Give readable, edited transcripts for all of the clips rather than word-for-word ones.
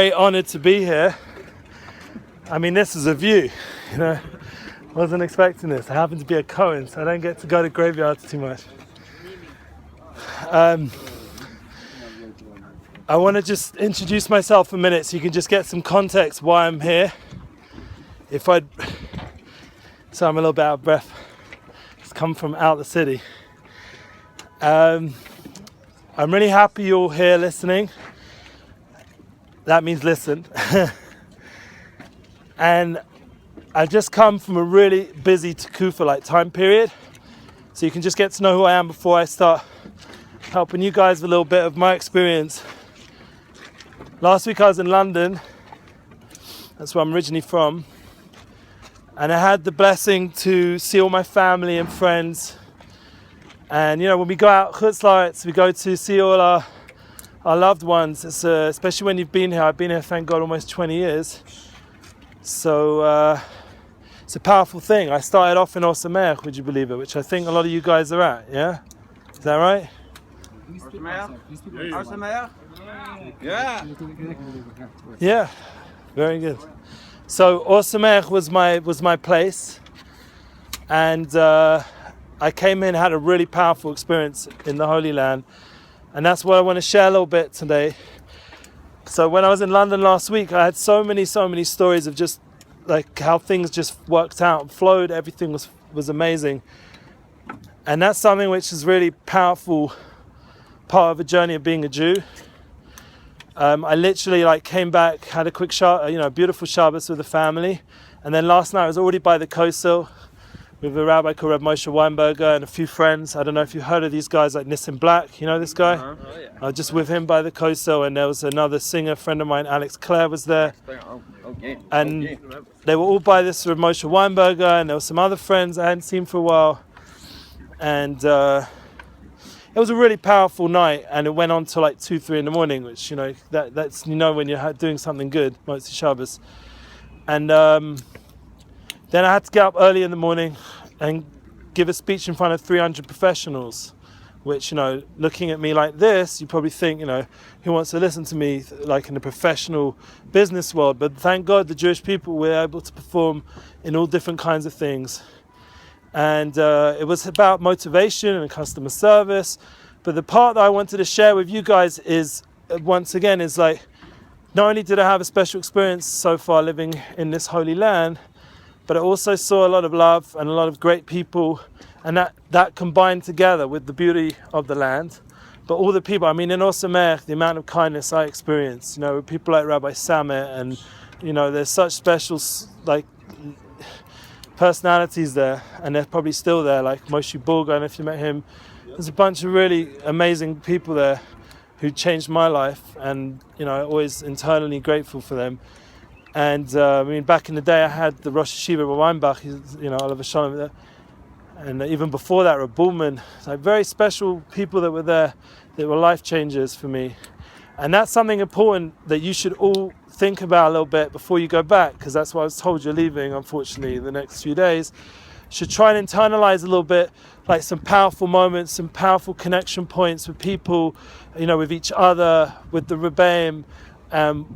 Very honored to be here. I mean, this is a view, wasn't expecting this. I happen to be a Cohen, so I don't get to go to graveyards too much. I want to just introduce myself for a minute so you can just get some context why I'm here. So I'm a little bit out of breath. It's come from out the city. I'm really happy you're all here listening. That means listen. And I've just come from a really busy Tekufa time period. So you can just get to know who I am before I start helping you guys with a little bit of my experience. Last week I was in London. That's where I'm originally from. And I had the blessing to see all my family and friends. And when we go out Chutz La'aretz, we go to see all our loved ones. It's, especially when you've been here. I've been here, thank God, almost 20 years. So it's a powerful thing. I started off in Oorah, would you believe it? Which I think a lot of you guys are at, yeah? Is that right? Yeah. Yeah, very good. So Oorah was my place, and I came in, had a really powerful experience in the Holy Land, and that's what I want to share a little bit today. So when I was in London last week, I had so many stories of just like how things just worked out and flowed. Everything was amazing, and that's something which is really powerful part of the journey of being a Jew. I literally came back, had a quick beautiful Shabbos with the family, and then last night I was already by the Kosel with a rabbi called Rabbi Moshe Weinberger and a few friends. I don't know if you've heard of these guys like Nissim Black, you know this guy? Oh, yeah. I was just with him by the Kosel, and there was another singer friend of mine, Alex Clare, was there. And they were all by this Rabbi Moshe Weinberger, and there were some other friends I hadn't seen for a while. And it was a really powerful night, and it went on till 2-3 in the morning, which that's when you're doing something good, mostly Shabbos. And then I had to get up early in the morning and give a speech in front of 300 professionals, which looking at me like this, you probably think who wants to listen to me in the professional business world. But thank God the Jewish people were able to perform in all different kinds of things. And it was about motivation and customer service. But the part that I wanted to share with you guys is, once again, not only did I have a special experience so far living in this holy land, but I also saw a lot of love and a lot of great people, and that combined together with the beauty of the land. But all the people, in Oorah, the amount of kindness I experienced, with people like Rabbi Samet, and there's such special personalities there, and they're probably still there, like Moshe Borga, and if you met him, there's a bunch of really amazing people there who changed my life, and always internally grateful for them. And back in the day I had the Rosh Hashiva Weinbach, Oliver Shalom there, and even before that Reb Bullman, very special people that were there that were life changers for me. And that's something important that you should all think about a little bit before you go back, because that's what I was told you're leaving, unfortunately, the next few days. Should try and internalize a little bit, some powerful moments, some powerful connection points with people, with each other, with the Rebbeim,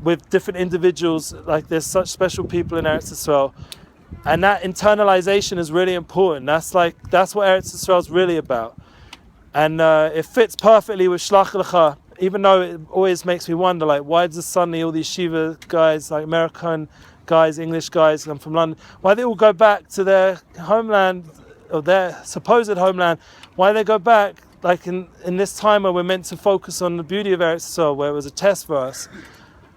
with different individuals. There's such special people in Eretz Yisrael, and that internalization is really important. That's what Eretz Yisrael is really about, and it fits perfectly with Shlach lecha. Even though it always makes me wonder, why does suddenly all these Shiva guys, American guys, English guys, I'm from London, why they all go back to their homeland, or their supposed homeland? Why they go back, in this time where we're meant to focus on the beauty of Eretz Yisrael, where it was a test for us?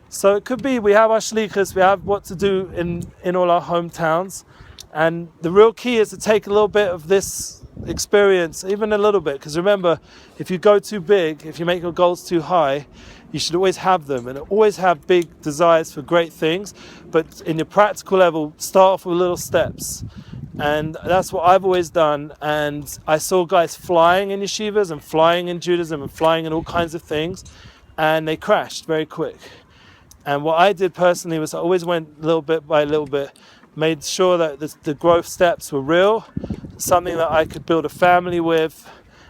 So it could be we have our shlichus, we have what to do in all our hometowns, and the real key is to take a little bit of this experience, even a little bit, because remember, if you go too big, if you make your goals too high, you should always have them, and always have big desires for great things, but in your practical level, start off with little steps. And that's what I've always done. And I saw guys flying in yeshivas and flying in Judaism and flying in all kinds of things, and they crashed very quick. And what I did personally was I always went little bit by little bit, made sure that the growth steps were real, something that I could build a family with.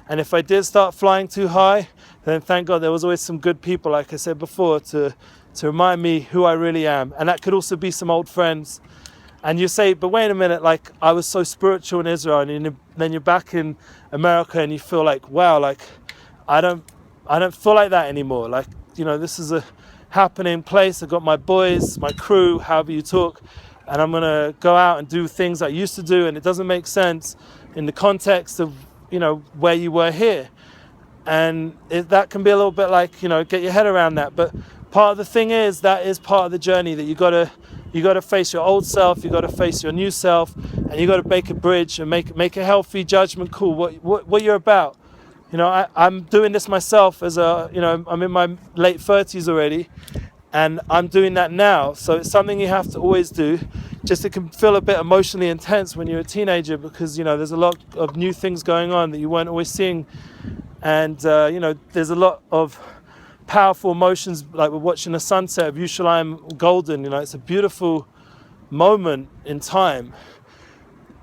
And if I did start flying too high, then thank God there was always some good people, like I said before, to to remind me who I really am. And that could also be some old friends. And you say, but wait a minute, like I was so spiritual in Israel, and then you're back in America and you feel like, wow, like I don't feel like that anymore. Like, this is a happening place. I've got my boys, my crew, however you talk, and I'm gonna go out and do things I used to do, and it doesn't make sense in the context of where you were here. And that can be a little bit like, get your head around that. But part of the thing is, that is part of the journey, that you gotta face your old self, you gotta face your new self, and you gotta make a bridge and make a healthy judgment call what you're about. I'm doing this myself as I'm in my late 30s already, and I'm doing that now. So it's something you have to always do. Just it can feel a bit emotionally intense when you're a teenager, because there's a lot of new things going on that you weren't always seeing, and there's a lot of powerful emotions, like we're watching the sunset of Yerushalayim golden. It's a beautiful moment in time,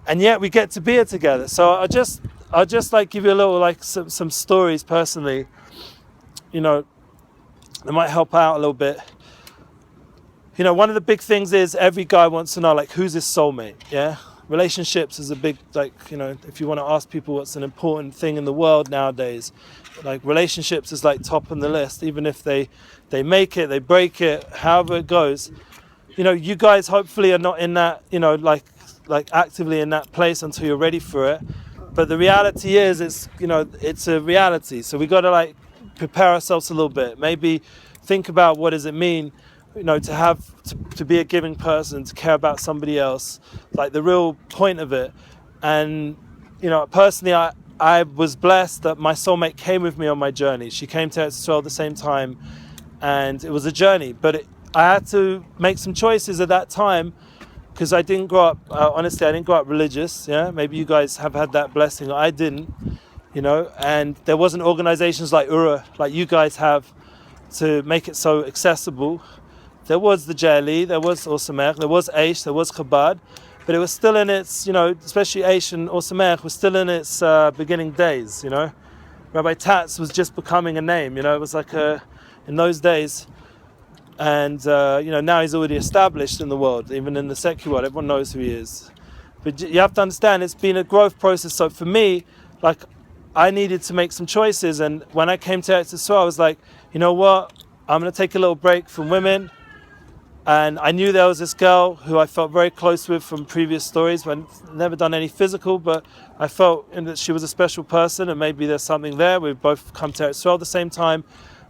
and yet we get to be here together. So I'll just like give you a little like some stories personally, that might help out a little bit. One of the big things is every guy wants to know, like, who's his soulmate. Yeah, relationships is a big, like, if you want to ask people what's an important thing in the world nowadays, like relationships is like top on the list. Even if they make it, they break it, however it goes. You guys hopefully are not in that, like actively in that place until you're ready for it. But the reality is, it's a reality. So we got to like prepare ourselves a little bit. Maybe think about what does it mean, to be a giving person, to care about somebody else, like the real point of it. And personally, I was blessed that my soulmate came with me on my journey. She came to Eretz Yisrael at the same time, and it was a journey. But I had to make some choices at that time, because I didn't grow up, honestly, I didn't grow up religious. Yeah, maybe you guys have had that blessing. I didn't, and there wasn't organizations like Oorah, like you guys have, to make it so accessible. There was the JLE, there was Or Sameach, there was Aish, there was Chabad, but it was still in its, especially Aish and Or Sameach was still in its beginning days. Rabbi Tatz was just becoming a name. It was like in those days. And now he's already established in the world, even in the secular world, everyone knows who he is. But you have to understand, it's been a growth process. So for me, like, I needed to make some choices, and when I came to Eretz Yisrael, I was like, you know what, I'm going to take a little break from women. And I knew there was this girl who I felt very close with from previous stories, when never done any physical, but I felt that she was a special person, and maybe there's something there. We've both come to Eretz Yisrael at the same time.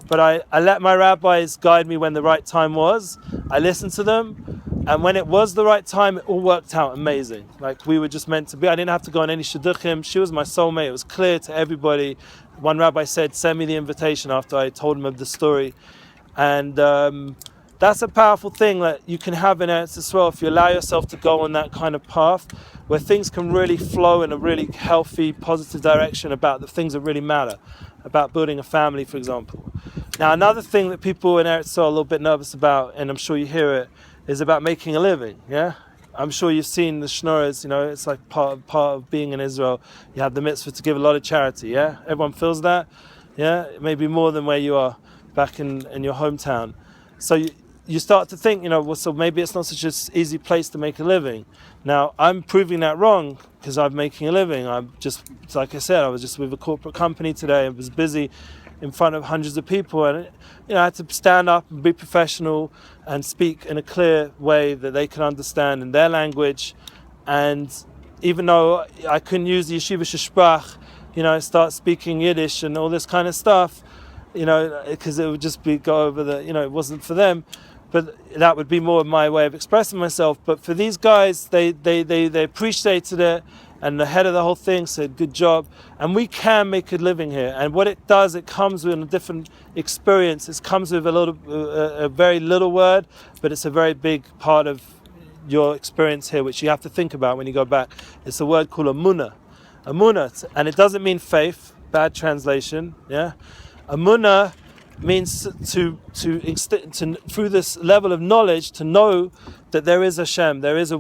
But I let my rabbis guide me when the right time was. I listened to them, and when it was the right time, it all worked out amazing. Like, we were just meant to be. I didn't have to go on any shidduchim. She was my soulmate. It was clear to everybody. One rabbi said, send me the invitation, after I told him of the story. And that's a powerful thing that you can have in Eretz Yisrael, if you allow yourself to go on that kind of path, where things can really flow in a really healthy, positive direction about the things that really matter, about building a family, for example. Now, another thing that people in Eretz Yisrael are a little bit nervous about, and I'm sure you hear it, is about making a living. Yeah, I'm sure you've seen the shnoras. It's like part of being in Israel. You have the mitzvah to give a lot of charity. Yeah, everyone feels that. Yeah, maybe more than where you are back in your hometown. So you start to think, so maybe it's not such an easy place to make a living. Now, I'm proving that wrong, because I'm making a living. I'm just, like I said, I was just with a corporate company today. I was busy in front of hundreds of people, and I had to stand up and be professional and speak in a clear way that they can understand in their language. And even though I couldn't use the yeshiva sprach, start speaking Yiddish and all this kind of stuff, because it would just go over it wasn't for them. But that would be more my way of expressing myself. But for these guys, they appreciated it, and the head of the whole thing said, good job. And we can make a living here. And what it does, it comes with a different experience. It comes with a very little word, but it's a very big part of your experience here, which you have to think about when you go back. It's a word called Emunah. Emunah, and it doesn't mean faith, bad translation, yeah? Emunah means to through this level of knowledge, to know that there is a Hashem, there is a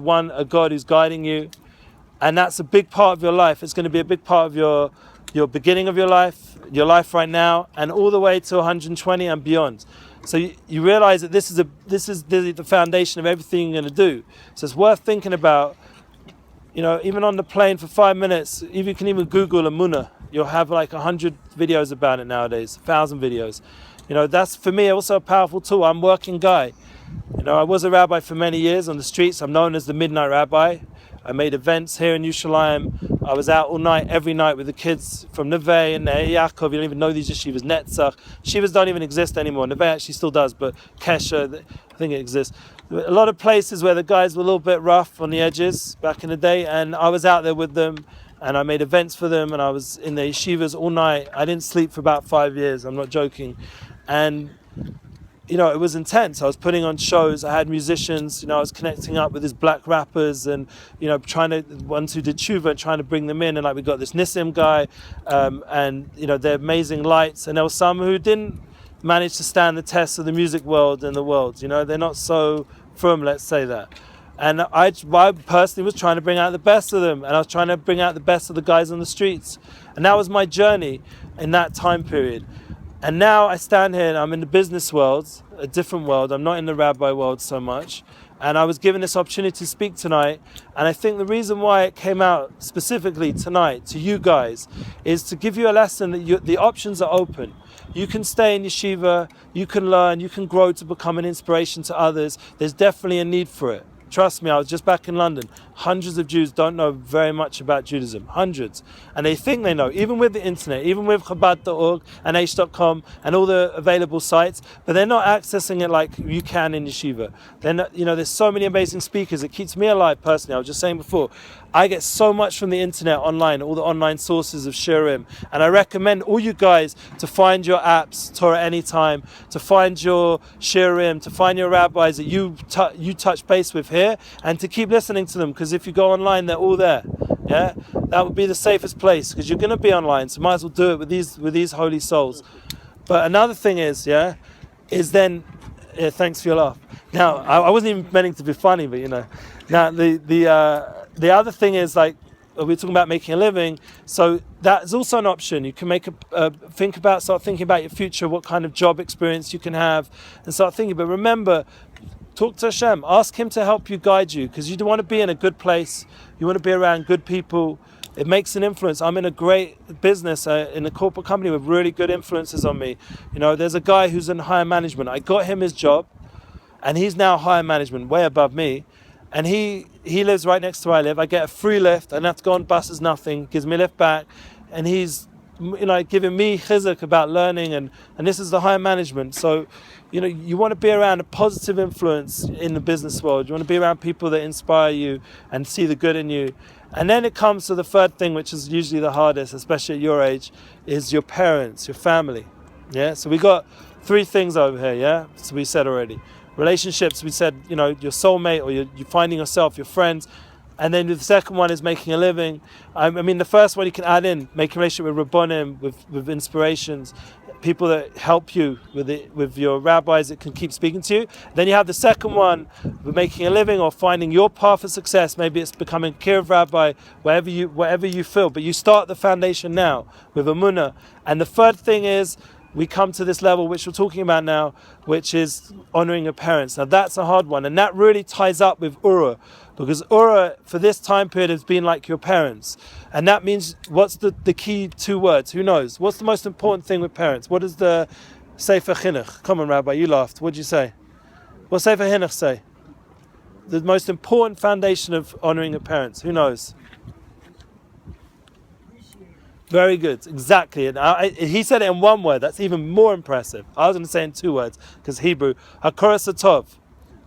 God who's guiding you, and that's a big part of your life. It's going to be a big part of your beginning of your life right now, and all the way to 120 and beyond. So you realize that this is the foundation of everything you're going to do. So it's worth thinking about. Even on the plane for 5 minutes, you can even Google Emunah. You'll have like 100 videos about it nowadays, 1,000 videos. That's for me also a powerful tool. I'm a working guy. I was a rabbi for many years on the streets. I'm known as the Midnightrabbi. I made events here in Yerushalayim. I was out all night, every night with the kids from Neve and Yaakov. You don't even know these yeshivas. Netzach. Yeshivas don't even exist anymore. Neve actually still does, but Kesher, I think it exists. A lot of places where the guys were a little bit rough on the edges back in the day, and I was out there with them, and I made events for them, and I was in the yeshivas all night. I didn't sleep for about 5 years. I'm not joking. And it was intense. I was putting on shows. I had musicians. I was connecting up with these black rappers, and trying to ones who did tshuva and trying to bring them in. And like we got this Nissim guy, and they're amazing lights. And there were some who didn't manage to stand the test of the music world and the world. They're not so firm. Let's say that. And I personally was trying to bring out the best of them, and I was trying to bring out the best of the guys on the streets. And that was my journey in that time period. And now I stand here and I'm in the business world, a different world. I'm not in the rabbi world so much. And I was given this opportunity to speak tonight. And I think the reason why it came out specifically tonight to you guys is to give you a lesson that the options are open. You can stay in yeshiva, you can learn, you can grow to become an inspiration to others. There's definitely a need for it. Trust me, I was just back in London. Hundreds of Jews don't know very much about Judaism. Hundreds. And they think they know, even with the internet, even with Chabad.org and H.com and all the available sites, but they're not accessing it like you can in yeshiva. They're not, there's so many amazing speakers. It keeps me alive personally. I was just saying before, I get so much from the internet online, all the online sources of shiurim. And I recommend all you guys to find your apps, Torah Anytime, to find your shiurim, to find your rabbis that you touch base with here, and to keep listening to them, because if you go online, they're all there. Yeah, that would be the safest place, because you're going to be online, so might as well do it with these holy souls. But another thing is thanks for your laugh. Now, I wasn't even meaning to be funny, but now the other thing is, like, we're talking about making a living, so that's also an option. You can start thinking about your future, what kind of job experience you can have, and start thinking. But remember, talk to Hashem, ask Him to help you, guide you, because you want to be in a good place, you want to be around good people. It makes an influence. I'm in a great business, in a corporate company with really good influences on me. There's a guy who's in higher management. I got him his job, and he's now higher management, way above me. And he lives right next to where I live. I get a free lift. I don't have to go on buses, nothing. Gives me a lift back. And he's giving me chizuk about learning. And this is the higher management. So, you want to be around a positive influence in the business world. You want to be around people that inspire you and see the good in you. And then it comes to the third thing, which is usually the hardest, especially at your age, is your parents, your family. Yeah. So we got 3 things over here. Yeah. So we said already. Relationships, we said, your soulmate, or you're finding yourself, your friends. And then the second one is making a living. I mean, the first one you can add in, making a relationship with Rabbonim, with inspirations, people that help you with your rabbis that can keep speaking to you. Then you have the second one, with making a living or finding your path of success. Maybe it's becoming Kiruv Rabbi, whatever you feel. But you start the foundation now with Emunah. And the third thing is, we come to this level which we're talking about now, which is honoring your parents. Now that's a hard one, and that really ties up with Oorah, because Oorah for this time period has been like your parents. And that means, what's the key 2 words? Who knows? What's the most important thing with parents? What does the Sefer Chinuch? Come on, Rabbi, you laughed. What did you say? What Sefer Chinuch say? The most important foundation of honoring your parents. Who knows? Very good, exactly. And he said it in 1 word. That's even more impressive. I was going to say in 2 words, because Hebrew. Hakaros Hatov.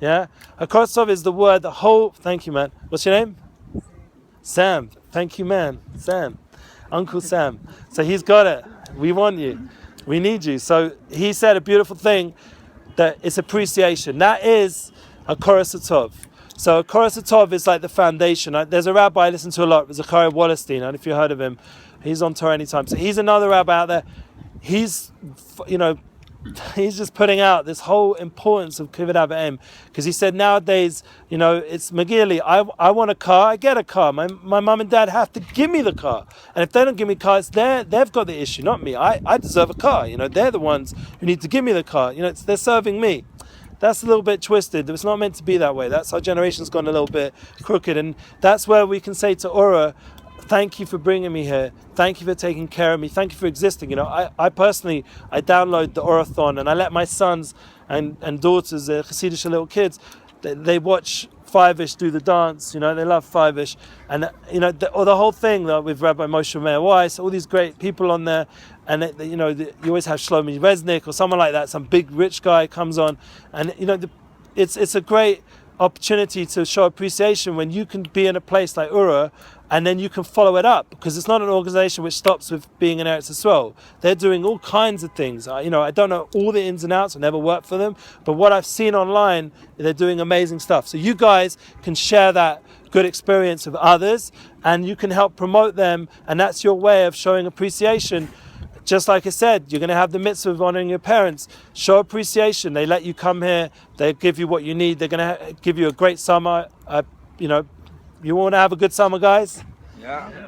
Yeah? Hakaros Hatov is the word, the whole... Thank you, man. What's your name? Sam. Thank you, man. Sam. Uncle Sam. So he's got it. We want you. We need you. So he said a beautiful thing, that it's appreciation. That is Hakaros Hatov. So Hakaros Hatov is like the foundation. There's a rabbi I listen to a lot, Zachariah Wallerstein. I don't know if you heard of him. He's on Torah Anytime. So he's another rabbi out there. He's, he's just putting out this whole importance of Kivud Avim, because he said nowadays, it's Magili. I want a car, I get a car. My mum and dad have to give me the car, and if they don't give me cars, they've got the issue, not me. I deserve a car. They're the ones who need to give me the car. They're serving me. That's a little bit twisted. It's not meant to be that way. That's our generation's gone a little bit crooked, and that's where we can say to Oorah, thank you for bringing me here. Thank you for taking care of me. Thank you for existing. I personally, I download the Orathon, and I let my sons and daughters, they're Hasidic little kids, they watch Five-ish do the dance. They love Five-ish, and the whole thing with Rabbi Moshe Meir Weiss, all these great people on there, and you always have Shlomi Resnick or someone like that, some big rich guy comes on, and it's a great opportunity to show appreciation when you can be in a place like Oorah, and then you can follow it up, because it's not an organization which stops with being in Eretz Yisrael. They're doing all kinds of things. I don't know all the ins and outs. I never worked for them, but what I've seen online, they're doing amazing stuff. So you guys can share that good experience with others, and you can help promote them, and that's your way of showing appreciation. Just like I said, you're going to have the mitzvah of honoring your parents. Show appreciation. They let you come here. They give you what you need. They're going to give you a great summer. You want to have a good summer, guys?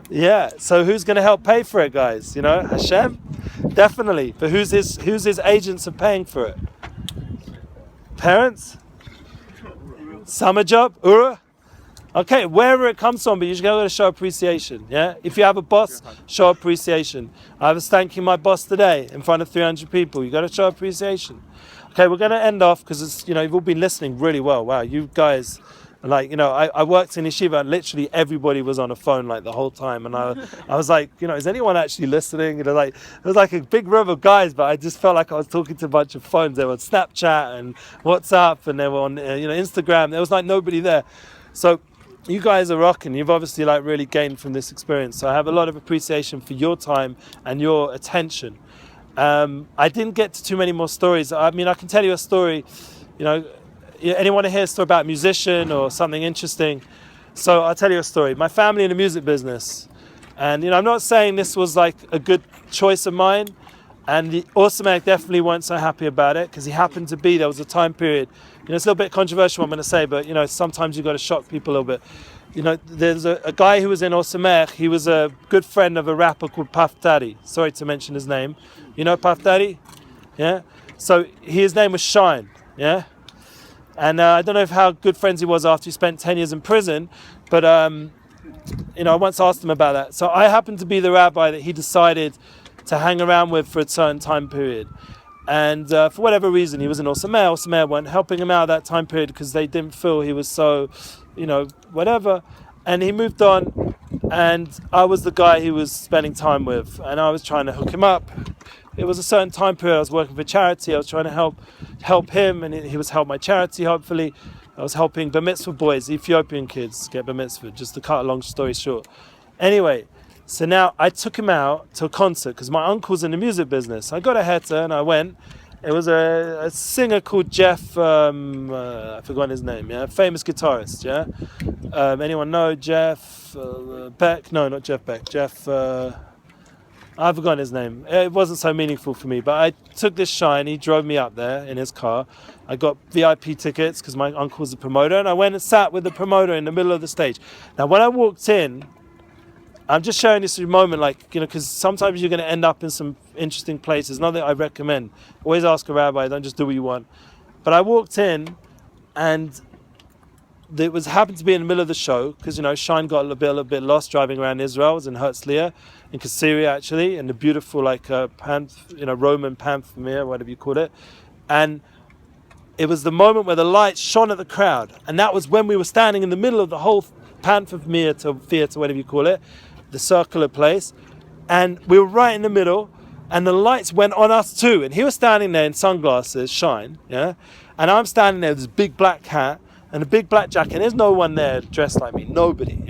Yeah. So who's going to help pay for it, guys? Hashem? Definitely. But who's his agents of paying for it? Parents? Summer job? Oorah? Okay, wherever it comes from, but you got to show appreciation. Yeah. If you have a boss, show appreciation. I was thanking my boss today in front of 300 people. You got to show appreciation. Okay, we're going to end off because you've all been listening really well. Wow, you guys. I worked in yeshiva, and literally everybody was on a phone the whole time, and I was like, is anyone actually listening? It was like a big room of guys, but I just felt like I was talking to a bunch of phones. They were on Snapchat and WhatsApp, and they were on Instagram. There was nobody there. So you guys are rocking. You've obviously really gained from this experience. So I have a lot of appreciation for your time and your attention. I didn't get to too many more stories. I can tell you a story. Anyone want to hear a story about a musician or something interesting? So I'll tell you a story. My family in the music business, and I'm not saying this was a good choice of mine, and the Orsamek definitely weren't so happy about it, because he happened to be, there was a time period, it's a little bit controversial what I'm going to say, but sometimes you've got to shock people a little bit. There's a guy who was in Orsamek. He was a good friend of a rapper called Puff Daddy. Sorry to mention his name. You know Puff Daddy? Yeah? So his name was Shine. Yeah? And I don't know how good friends he was after he spent 10 years in prison, but I once asked him about that. So I happened to be the rabbi that he decided to hang around with for a certain time period. And for whatever reason, he was in Orsamer. Orsamer weren't helping him out that time period because they didn't feel he was so, whatever. And he moved on, and I was the guy he was spending time with, and I was trying to hook him up. It was a certain time period. I was working for charity. I was trying to help him, and he was help my charity, hopefully. I was helping bar mitzvah boys, Ethiopian kids, get bar mitzvah, just to cut a long story short. Anyway, so now I took him out to a concert because my uncle's in the music business. I got a heter and I went. It was a singer called Jeff, I forgot his name, famous guitarist, anyone know Jeff Beck? No, not Jeff Beck. I've forgotten his name. It wasn't so meaningful for me, but I took this Shine. He drove me up there in his car. I got VIP tickets because my uncle's a promoter, and I went and sat with the promoter in the middle of the stage. Now, when I walked in, I'm just sharing this moment, because sometimes you're going to end up in some interesting places. Not that I recommend. Always ask a rabbi. Don't just do what you want. But I walked in, and it happened to be in the middle of the show because Shine got a little bit lost driving around Israel. I was in Herzliya, in Caesarea actually, in the beautiful Roman Pamphemia, whatever you call it, and it was the moment where the light shone at the crowd, and that was when we were standing in the middle of the whole Pamphemia to theatre, whatever you call it, the circular place, and we were right in the middle, and the lights went on us too, and he was standing there in sunglasses, Shine, and I'm standing there with this big black hat and a big black jacket, and there's no one there dressed like me, nobody,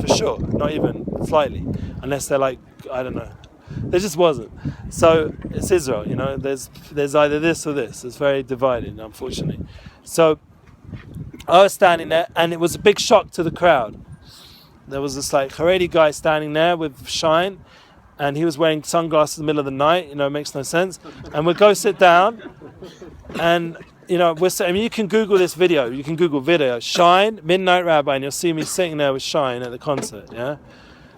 for sure, not even slightly, unless they're I don't know, there just wasn't. So it's Israel, there's either this or this. It's very divided, unfortunately. So I was standing there, and it was a big shock to the crowd. There was this Haredi guy standing there with Shine, and he was wearing sunglasses in the middle of the night. It makes no sense. And we'd go sit down, and you can Google this video. You can Google video Shine Midnightrabbi, and you'll see me sitting there with Shine at the concert. Yeah.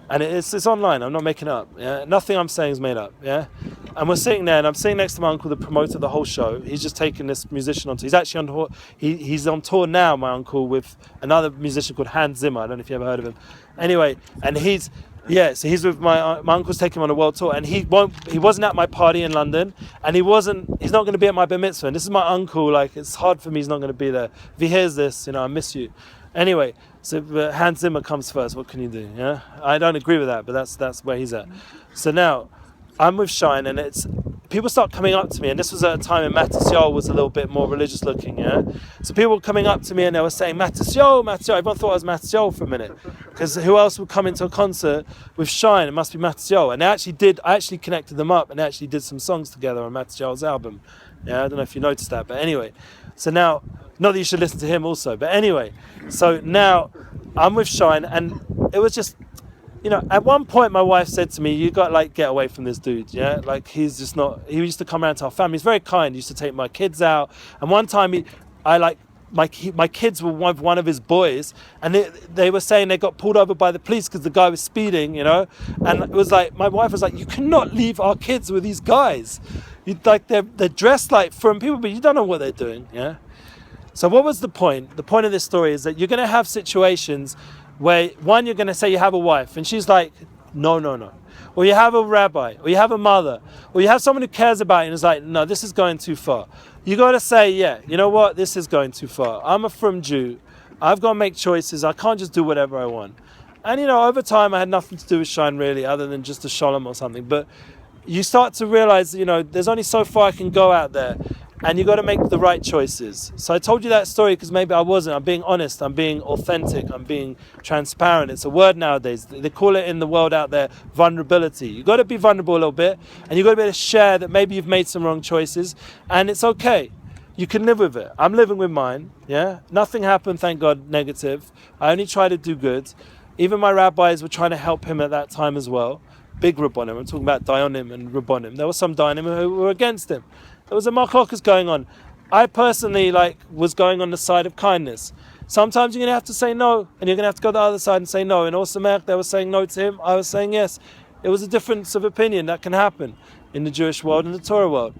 And it's online. I'm not making it up. Yeah, nothing I'm saying is made up. Yeah, and we're sitting there, and I'm sitting next to my uncle, the promoter of the whole show. He's just taking this musician on tour. He's actually on tour. He's on tour now, my uncle, with another musician called Hans Zimmer. I don't know if you ever heard of him. Anyway, and so he's with my uncle's taking him on a world tour, and he wasn't at my party in London, and he's not going to be at my bar mitzvah. And this is my uncle. Like, it's hard for me. He's not going to be there. If he hears this, I miss you. Anyway, so Hans Zimmer comes first. What can you do? Yeah, I don't agree with that, but that's where he's at. So now I'm with Shine, and people start coming up to me, and this was at a time when Matis Yol was a little bit more religious looking. Yeah, so people were coming up to me, and they were saying Matis Yol. Everyone thought I was Matis Yol for a minute, because who else would come into a concert with Shine? It must be Matis Yol. And I actually connected them up, and they actually did some songs together on Matis Yol's album. Yeah, I don't know if you noticed that, but anyway. So now, not that you should listen to him also, but anyway, so now I'm with Shine, and it was just, at one point my wife said to me, you got get away from this dude, yeah? Like, he's just not, he used to come around to our family, he's very kind, he used to take my kids out, and one time my kids were with one of his boys, and they were saying they got pulled over by the police because the guy was speeding, and it was like, my wife was like, you cannot leave our kids with these guys. They're dressed like frum people, but you don't know what they're doing, yeah? So what was the point? The point of this story is that you're going to have situations where, one, you're going to say you have a wife, and she's like, no. Or you have a rabbi, or you have a mother, or you have someone who cares about you and is like, no, this is going too far. You got to say, yeah, you know what? This is going too far. I'm a frum Jew. I've got to make choices. I can't just do whatever I want. And, over time, I had nothing to do with Shine, really, other than just a shalom or something. But you start to realize, there's only so far I can go out there, and you got to make the right choices. So I told you that story because maybe I wasn't. I'm being honest. I'm being authentic. I'm being transparent. It's a word nowadays. They call it in the world out there vulnerability. You got to be vulnerable a little bit, and you got to be able to share that maybe you've made some wrong choices, and it's okay. You can live with it. I'm living with mine. Yeah, nothing happened, thank God, negative. I only try to do good. Even my rabbis were trying to help him at that time as well. Big Rabbonim. I'm talking about Dayanim and Rabbonim. There were some Dayanim who were against him. There was a machlokas going on. I personally was going on the side of kindness. Sometimes you're going to have to say no, and you're going to have to go to the other side and say no. In Osamech, they were saying no to him. I was saying yes. It was a difference of opinion that can happen in the Jewish world and the Torah world.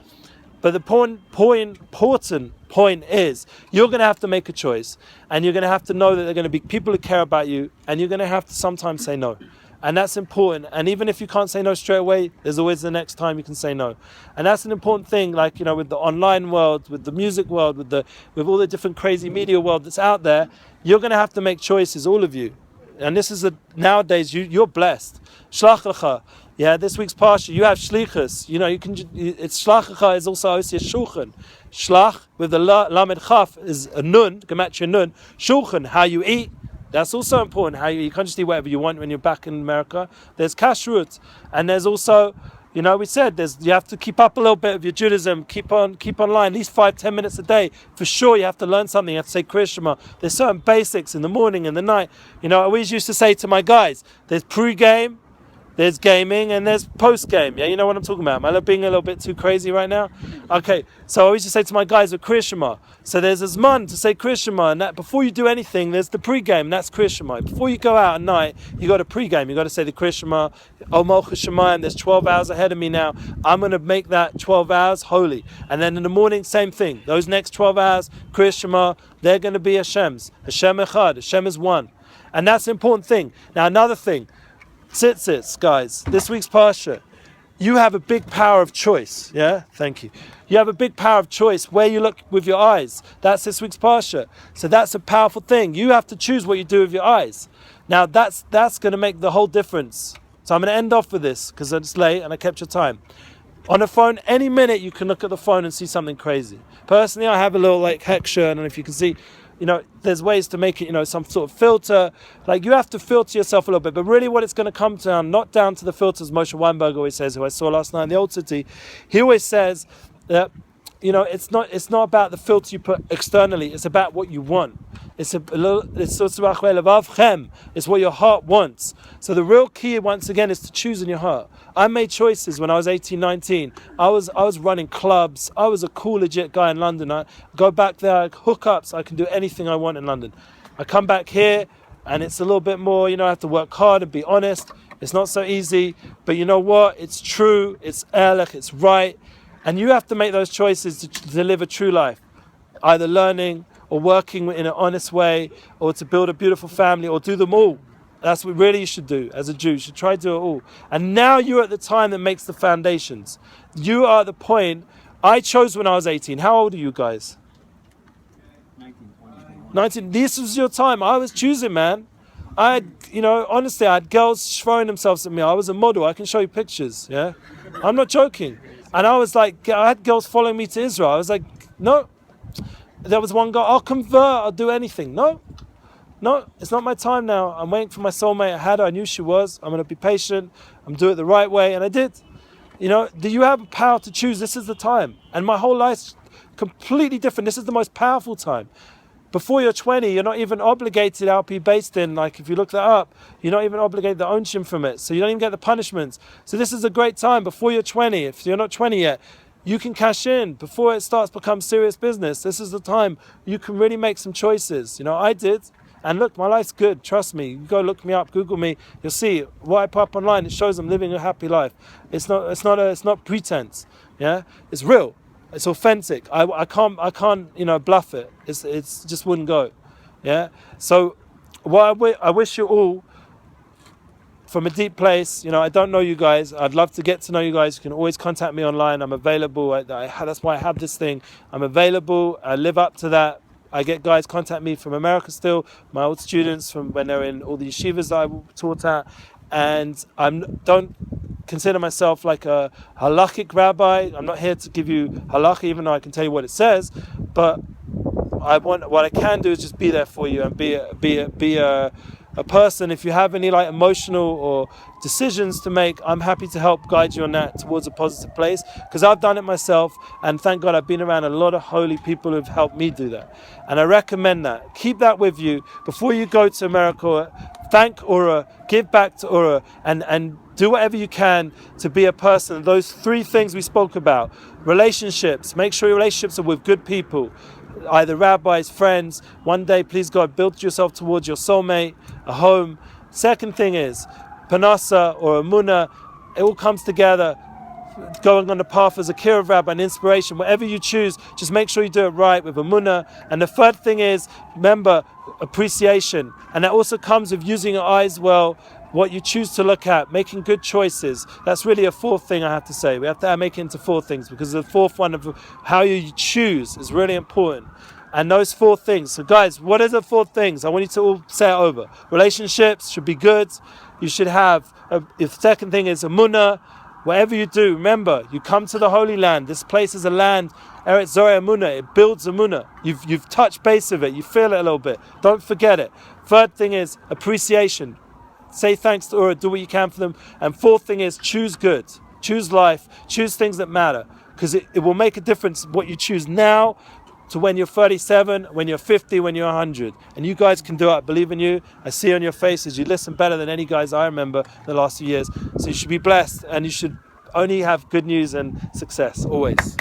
But the important point is you're going to have to make a choice, and you're going to have to know that there are going to be people who care about you, and you're going to have to sometimes say no. And that's important. And even if you can't say no straight away, there's always the next time you can say no. And that's an important thing, with the online world, with the music world, with all the different crazy media world that's out there, you're going to have to make choices, all of you. And this is nowadays, you're blessed. Shlach lecha. Yeah, this week's parsha, you have shlichus. It's shlach lecha is also osir shulchan. Shlach with the lamed chaf is a nun, gematria nun. Shulchan, how you eat. That's also important. You can't just eat whatever you want when you're back in America. There's kashrut, and there's also, we said you have to keep up a little bit of your Judaism. Keep online at least 5-10 minutes a day for sure. You have to learn something. You have to say Kriya Shema. There's certain basics in the morning and the night. I always used to say to my guys, there's pre-game, there's gaming, and there's post-game. Yeah, you know what I'm talking about. Am I being a little bit too crazy right now? Okay, so I always just say to my guys with Kriya Shema. So there's a zman to say Kriya Shema, and that before you do anything, there's the pre-game, and that's Kriya Shema. Before you go out at night, you got a pre-game. You got to say the Kriya Shema. Oh, Malchus Shemayim, there's 12 hours ahead of me now. I'm going to make that 12 hours holy. And then in the morning, same thing. Those next 12 hours, Kriya Shema, they're going to be Hashem's. Hashem Echad. Hashem is one. And that's an important thing. Now, another thing. Tzitzits, guys, this week's Parsha, you have a big power of choice, yeah? Thank you. You have a big power of choice where you look with your eyes. That's this week's Parsha. So that's a powerful thing. You have to choose what you do with your eyes. Now, that's going to make the whole difference. So I'm going to end off with this because it's late and I kept your time. On a phone, any minute you can look at the phone and see something crazy. Personally, I have a little heksher, and if you can see, there's ways to make it, some sort of filter. You have to filter yourself a little bit. But really what it's going to come down, not down to the filters, Moshe Weinberg always says, who I saw last night in the Old City. He always says that, it's not about the filter you put externally. It's about what you want. It's what your heart wants. So the real key, once again, is to choose in your heart. I made choices when I was 18, 19. I was running clubs. I was a cool, legit guy in London. I go back there, I hook ups. I can do anything I want in London. I come back here, and it's a little bit more, I have to work hard and be honest. It's not so easy, but you know what? It's true, it's ehrlich, it's right. And you have to make those choices to live a true life. Either learning or working in an honest way, or to build a beautiful family, or do them all. That's what really you should do as a Jew. You should try to do it all. And now you're at the time that makes the foundations. You are at the point. I chose when I was 18. How old are you guys? 19. This was your time. I was choosing, man. I had, honestly, I had girls throwing themselves at me. I was a model. I can show you pictures. Yeah, I'm not joking. And I was like, I had girls following me to Israel. I was like, no. There was one guy, I'll convert, I'll do anything. No, it's not my time now. I'm waiting for my soulmate. I had her, I knew she was. I'm going to be patient. I'm doing it the right way. And I did. Do you have power to choose? This is the time. And my whole life's completely different. This is the most powerful time. Before you're 20, you're not even obligated LP based in, like if you look that up, you're not even obligated the ownership from it. So you don't even get the punishments. So this is a great time before you're 20. If you're not 20 yet, you can cash in before it starts to become serious business. This is the time you can really make some choices. I did. And look, my life's good. Trust me. You go look me up, Google me. You'll see what I put up online. It shows I'm living a happy life. It's not pretense. Yeah, it's real. It's authentic. I can't bluff it. It's just wouldn't go. Yeah. So what I wish you all, from a deep place, I don't know you guys. I'd love to get to know you guys. You can always contact me online. I'm available. That's why I have this thing. I'm available. I live up to that. I get guys contact me from America still, my old students from when they're in all the yeshivas that I taught at. And I don't consider myself like a halakhic rabbi. I'm not here to give you halakha, even though I can tell you what it says. But what I can do is just be there for you and be a person. If you have any emotional or decisions to make, I'm happy to help guide you on that towards a positive place, because I've done it myself, and thank God I've been around a lot of holy people who've helped me do that, and I recommend that. Keep that with you before you go to America. Thank Oorah, give back to Oorah, and do whatever you can to be a person. Those 3 things we spoke about: relationships, make sure your relationships are with good people, either rabbis, friends. One day, please God, build yourself towards your soulmate, a home. Second thing is Panasa or Emunah. It all comes together, going on the path as a Kiruv Rabbi, an inspiration. Whatever you choose, just make sure you do it right with Emunah. And the third thing is, remember, appreciation. And that also comes with using your eyes well, what you choose to look at, making good choices. That's really a 4th thing I have to say. We have to make it into 4 things, because the 4th one of how you choose is really important. And those 4 things. So guys, what are the 4 things? I want you to all say it over. Relationships should be good. You should have, the second thing is Emunah. Whatever you do, remember, you come to the Holy Land. This place is a land, Eretz Zorah Emunah. It builds Emunah. You've touched base of it. You feel it a little bit. Don't forget it. Third thing is appreciation. Say thanks to Oorah. Do what you can for them. And 4th thing is choose good. Choose life. Choose things that matter. Because it will make a difference what you choose now to when you're 37, when you're 50, when you're 100. And you guys can do it. I believe in you. I see on your faces. You listen better than any guys I remember the last few years. So you should be blessed, and you should only have good news and success always.